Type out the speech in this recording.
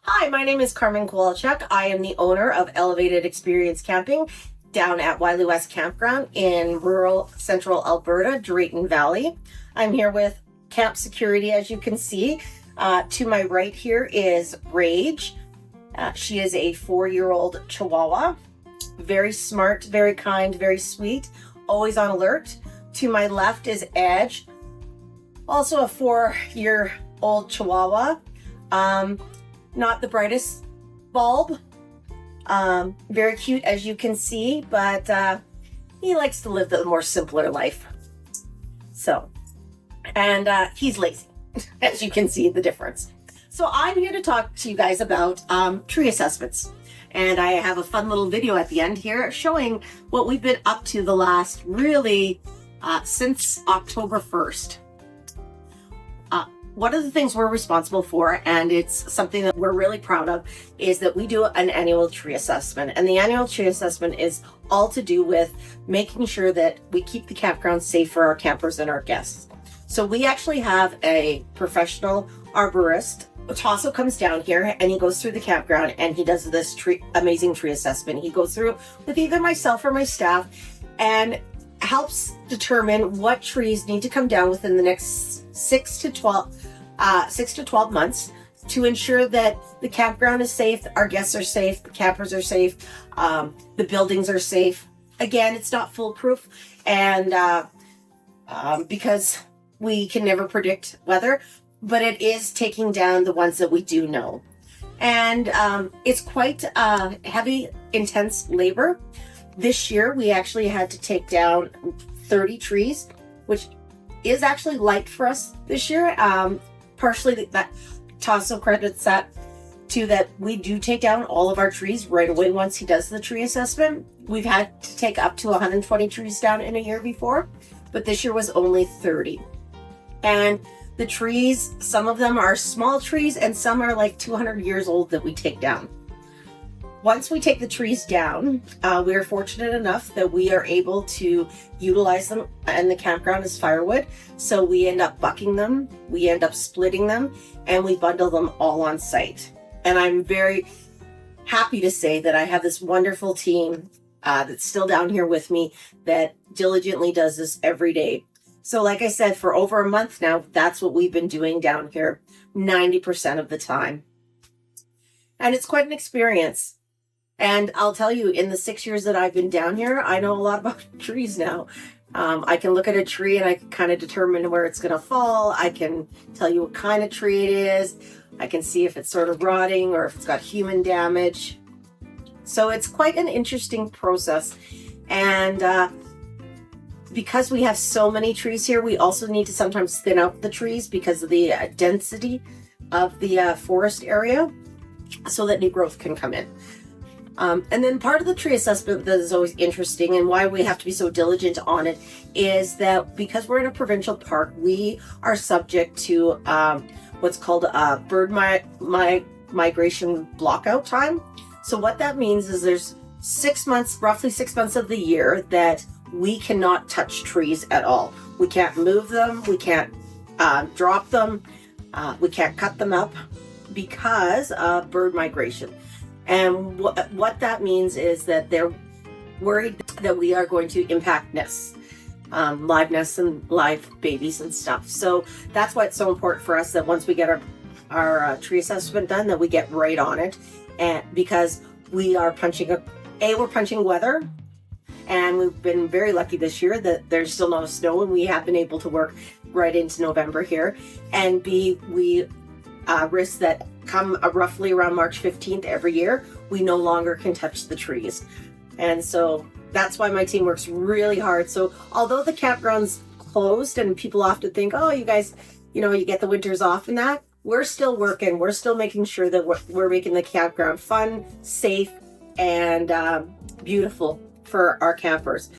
Hi, my name is Carmen Kowalchuk. I am the owner of Elevated Experience Camping down at Wiley West Campground in rural central Alberta, Drayton Valley. I'm here with camp security, as you can see. To my right here is Rage. She is a 4-year-old Chihuahua. Very smart, very kind, very sweet, always on alert. To my left is Edge, also a 4-year-old Chihuahua. Not the brightest bulb. Very cute, as you can see, but he likes to live the more simpler life. So, and he's lazy, as you can see the difference. So I'm here to talk to you guys about tree assessments. And I have a fun little video at the end here showing what we've been up to the last since October 1st. One of the things we're responsible for, and it's something that we're really proud of, is that we do an annual tree assessment. And the annual tree assessment is all to do with making sure that we keep the campground safe for our campers and our guests. So we actually have a professional arborist. Tasso comes down here and he goes through the campground and he does this amazing tree assessment. He goes through with either myself or my staff and helps determine what trees need to come down within the next 6 to 12 months to ensure that the campground is safe, our guests are safe, the campers are safe, the buildings are safe. Again, it's not foolproof, and because we can never predict weather, but it is taking down the ones that we do know. And it's quite heavy, intense labor. This year, we actually had to take down 30 trees, which is actually light for us this year. Partially that Tasso credits that to that we do take down all of our trees right away once he does the tree assessment. We've had to take up to 120 trees down in a year before, but this year was only 30. And the trees, some of them are small trees and some are like 200 years old that we take down. Once we take the trees down, we are fortunate enough that we are able to utilize them in the campground as firewood. So we end up bucking them, we end up splitting them, and we bundle them all on site. And I'm very happy to say that I have this wonderful team that's still down here with me that diligently does this every day. So like I said, for over a month now, that's what we've been doing down here 90% of the time. And it's quite an experience. And I'll tell you, in the 6 years that I've been down here, I know a lot about trees now. I can look at a tree and I can kind of determine where it's going to fall. I can tell you what kind of tree it is. I can see if it's sort of rotting or if it's got human damage. So it's quite an interesting process. And because we have so many trees here, we also need to sometimes thin out the trees because of the density of the forest area so that new growth can come in. And then part of the tree assessment that is always interesting and why we have to be so diligent on it is that because we're in a provincial park, we are subject to what's called a bird migration blockout time. So what that means is there's 6 months, roughly 6 months of the year that we cannot touch trees at all. We can't move them, we can't drop them, we can't cut them up because of bird migration. And what that means is that they're worried that we are going to impact nests, live nests and live babies and stuff. So that's why it's so important for us that once we get our tree assessment done, that we get right on it. And because we are we're punching weather, and we've been very lucky this year that there's still no snow and we have been able to work right into November here. And B, we risk that come roughly around March 15th every year, we no longer can touch the trees. And so that's why my team works really hard. So although the campground's closed and people often think, oh, you guys, you get the winters off and that, we're still working. We're still making sure that we're making the campground fun, safe, and beautiful for our campers.